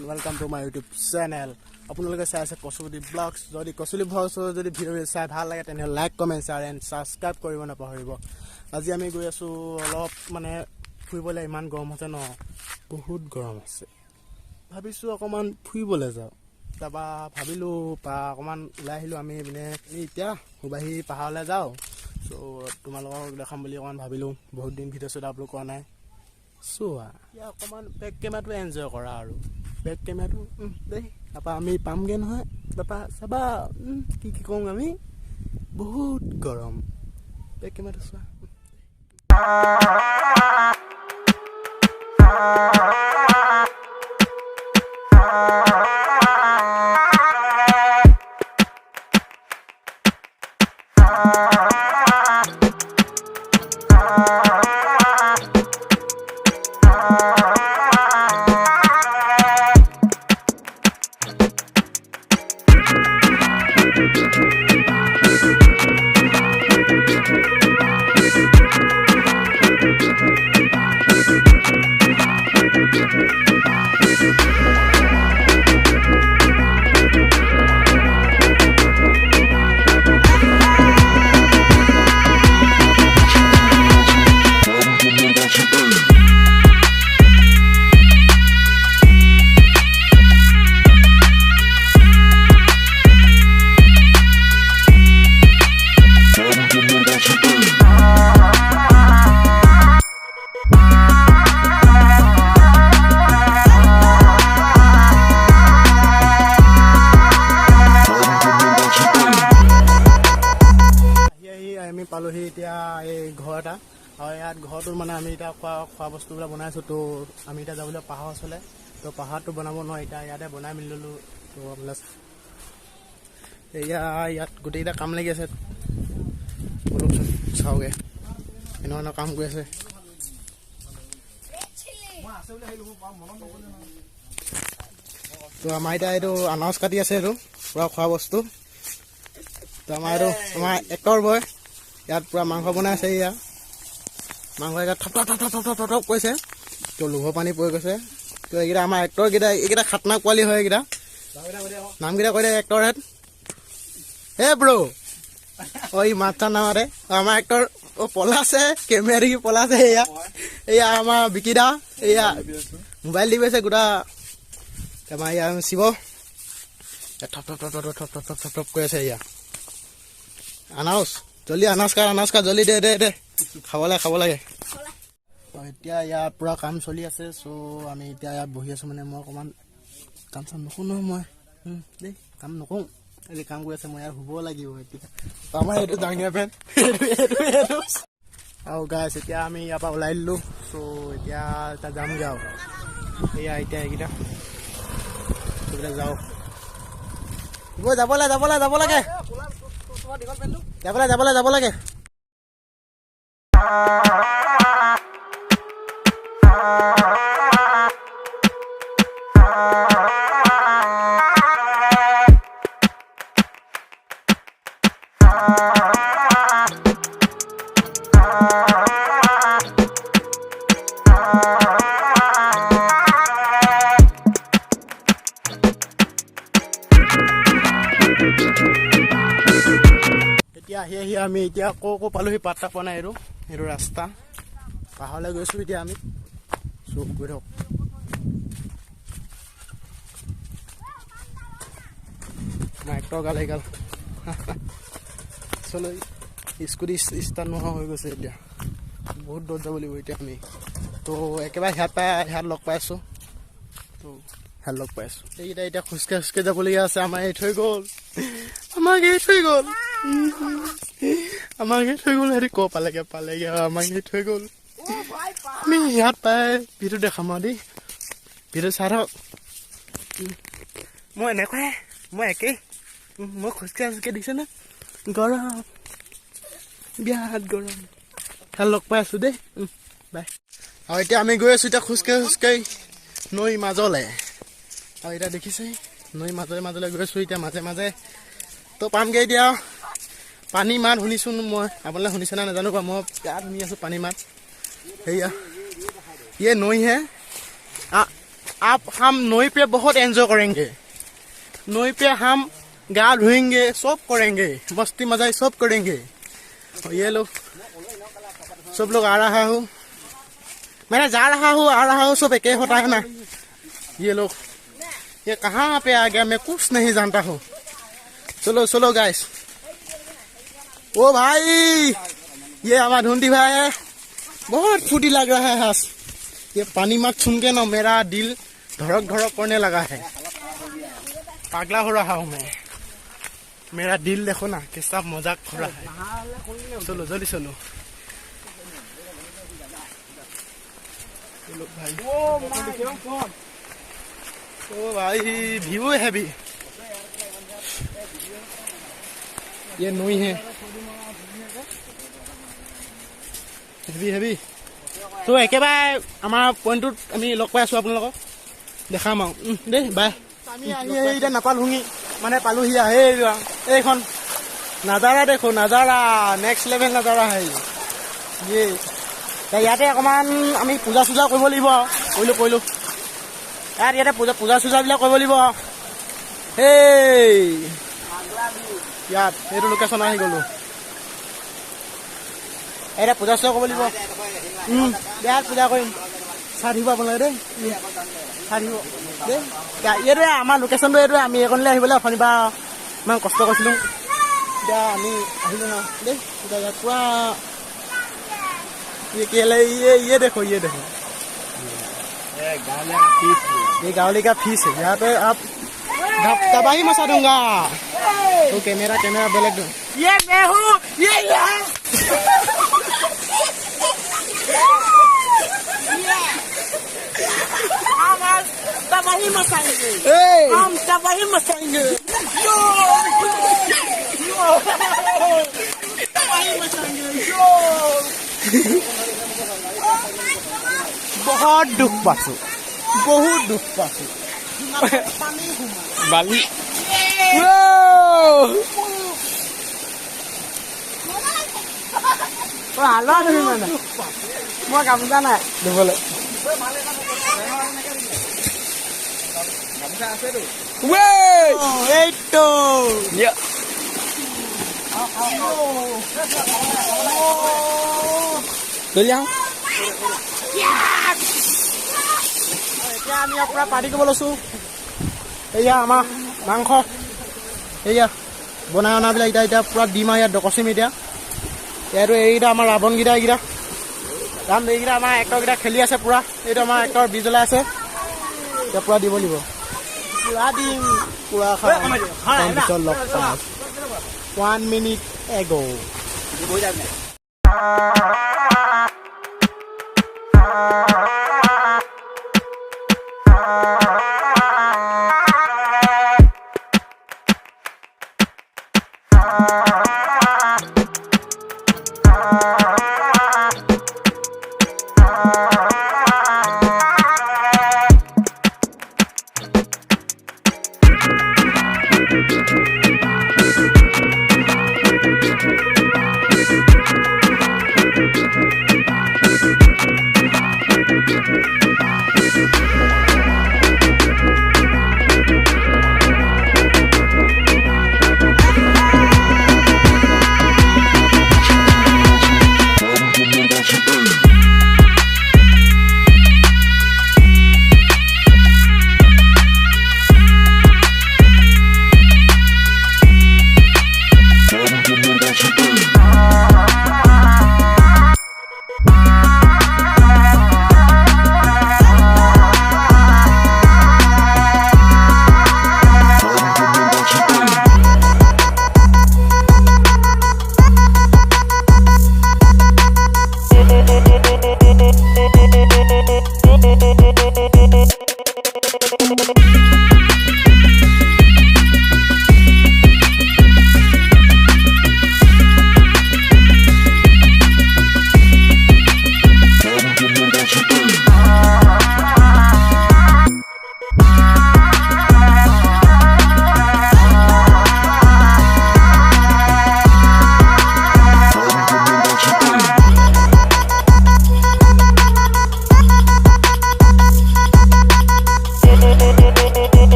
And welcome to my YouTube channel. আপোনালোকে চাই আছে কচুপতি ব্লগছ। যদি কচুলি ব্লগছৰ যদি ভিডিঅ' চাই ভাল লাগে তেনেহ'লে like comment share and subscribe কৰিব নাপাহৰিব। আজি আমি গৈ আছোঁ অলপ মানে ফুৰিবলৈ। ইমান গৰম হৈছে ন, বহুত গৰম আছে। ভাবিছোঁ অকণমান ফুৰিবলৈ যাওঁ। তাৰপৰা ভাবিলোঁ অকণমান ওলাই আহিলোঁ আমি মানে এতিয়া সুবাহি পাহাৰলৈ যাওঁ। চ' তোমালোকক দেখাম বুলি অকণমান ভাবিলোঁ। বহুত দিন ভিডিঅ' চিডিঅ' আপলোড কৰা নাই। চোৱা এতিয়া অকণমান বেক কেমেৰাটো এনজয় কৰা আৰু বেক কেমেৰাটো দেই। তাৰপৰা আমি পামগৈ নহয়। তাৰপৰা চাবা কি কৰোঁ আমি। বহুত গৰম। বেক কেমেৰাটো চোৱা। আমি পালোহি এতিয়া এই ঘৰ এটা, আৰু ইয়াত ঘৰটোত মানে আমি এতিয়া খোৱা বস্তুবিলাক বনাইছোঁ। তো আমি এতিয়া যাবলৈ পাহাৰ ওচৰলৈ। তো পাহাৰটো বনাব নোৱাৰোঁ, এতিয়া ইয়াতে বনাই মেলি ল'লোঁ। তো আপোনাৰ ইয়াত গোটেইকেইটা কাম লাগি আছে। অলপচোন চাওঁগৈ এনেধৰণৰ কাম কৰি আছে। তো আমাৰ এতিয়া এইটো আনাৰস কাটি আছে, এইটো পূৰা খোৱা বস্তু। তো আমাৰ এইটো আমাৰ এক্টৰ বয় ইয়াত পূৰা মাংস বনাই আছে। ইয়াত মাংস এতিয়া থপ থপ কৈছে। তো লোভৰ পানী পৰি গৈছে। তো এইকেইটা আমাৰ এক্টৰকেইটা, এইকেইটা খাতনাক পোৱালি হয়। এইকেইটা নামকেইটা কৈ দে এক্টৰ হেড। হে ব্ৰ' ই মাত্ৰ নামাতে। আমাৰ এক্টৰ পলাছে, কেমেৰা দেখি পলাছে। এয়া আমাৰ বিকিদা, এয়া মোবাইল দি গৈছে গোটা। আমাৰ এয়া শিৱ থপ থপ কৈ আছে। এয়া আনাৰস জলদি, আনাৰস কা জলদি দে খাব লাগে। এতিয়া ইয়াত পূৰা কাম চলি আছে। চ' আমি এতিয়া ইয়াত বহি আছোঁ। মানে মই অকণমান কাম চাম নকৰোঁ নহয় মই দেই, কাম নকৰোঁ। এই কাম কৰি আছে, মই ইয়াত শুব লাগিব এতিয়া। আমাৰ এইটো ডাঙৰ ফেন এইটো আৰু গাইছ। এতিয়া আমি ইয়াৰ পৰা ওলাই দিলোঁ। চ' এতিয়া যামগৈ আৰু এয়া এতিয়া এইকেইটা যাওঁ। যাব লাগে। এতিয়া আহি আমি এতিয়া আকৌ পালোহি। পাত্তা পোৱা নাই। এইটো ৰাস্তা পাহাৰলৈ গৈছোঁ এতিয়া আমি। চব গৈ থাকক। নাইটৰ গাল এইগাল চলো। স্কুটি ষ্টাৰ্ট নোহোৱা হৈ গৈছে। এতিয়া বহুত দূৰত যাব লাগিব এতিয়া আমি। তো একেবাৰে সিয়াত লগ পাই আছোঁ। তো সিয়াত লগ পাই আছোঁ। এইকেইটা এতিয়া খোজকাঢ়ি যাবলগীয়া আছে। আমাৰ এৰি থৈ গ'ল। আমাক এৰি থৈ গ'ল। সিহঁতি ক পালেগে আমাক এৰি থৈ গ'ল। আমি ইয়াত পাই ভিডিঅ' দেখাম আৰু দেই। ভিডিঅ' চাই থাকক। মই এনেকুৱাই, মই একেই। মই খোজকাঢ়ি দিছোঁ ন। গৰম বিৰাট গৰম। খাল লগ পাই আছোঁ দেই। বাই। আৰু এতিয়া আমি গৈ আছোঁ এতিয়া খোজকাঢ়ি নৈ মাজলৈ। আৰু এতিয়া দেখিছে নৈ মাজলৈ গৈ আছোঁ এতিয়া মাজে তো পামগৈ এতিয়া। পানী মাত শুনিছোঁ মই, আপোনালোকে শুনিছে না নাজানো বা। মই বিৰাট শুনি আছোঁ পানী মাত। সেয়া ইয়ে নৈ হে आप हम नई पे बहुत एंजॉय करेंगे नई पे हम गा धोएंगे सब करेंगे मस्ती मजाई सब करेंगे और ये लोग सब लोग आ रहा हूँ मैं जा रहा हूँ आ रहा हूँ सब एक होता है ना ये लोग ये कहाँ पे आ गया मैं कुछ नहीं जानता हूँ चलो चलो गाइस ओ भाई ये हमारा ढूंढी भाई है बहुत फूटी लग रहा है हंस ये पानी मत छून के ना मेरा दिल धड़क धड़क करने लगा है पागला हो रहा हूँ मैं मेरा दिल देखो ना कैसा मजाक हो रहा है चलो जल्दी चलो भाई ओ भाई व्यू है भी ये नई है হেভি তো একেবাৰে আমাৰ পইণ্টটোত আমি লগ পাই আছোঁ আপোনালোকক দেখাম আৰু দেই বাই আমি আহি এতিয়া নাপালোহি মানে পালোহি এইখন নাজাৰা দেখো নাজাৰা নেক্সট লেভেল নাজাৰা হে ইয়াতে অকণমান আমি পূজা চূজা কৰিব লাগিব আৰু কৰিলোঁ ইয়াতে পূজা চূজাবিলাক কৰিব লাগিব সেই ইয়াত এইটো লোকেশ্যন আহি গ'লোঁ এটা পূজা চূজা কৰিব লাগিব ইয়াত পূজা কৰিম চাই থাকিব আপোনালোকে দেই চাই থাকিব দেই এইটোৱে আমাৰ লোকেশ্যনটো এইটোৱে আমি এইকণলৈ আহিবলৈ শনিবাৰ ইমান কষ্ট কৰিছিলোঁ এতিয়া আমি আহিলোঁ ন দেই এতিয়া ইয়াত পুৰা ये देखो ये गावली का फीस है यहाँ पे आप तबाही मचा दूंगा तो कैमरा बेलग दो ये मैं हूँ ये हम तबाही मचाएंगे हम तबाही मचाएंगे तबाही मचाएंगे बहुत दुख पासो बाली हालो नहीं मैंने मैं गामसा ना बोले এতিয়া আমি আপোনাৰ পাৰ্টি কৰিব লৈছোঁ এয়া আমাৰ মাংস এয়া বনাই অনাবিলাক এতিয়া পূৰা দিম আৰু ইয়াত ডকচিম এতিয়া ইয়াতো এইকেইটা আমাৰ ৰাৱণকেইটা এইকেইটা কাৰণ এইকেইটা আমাৰ এক্টৰকেইটা খেলি আছে পূৰা এইটো আমাৰ এক্টৰ বিজলাই আছে এতিয়া পূৰা দিব লাগিব পূৰা দিম পূৰা খাম পিছত লগ পাম 1 minute ago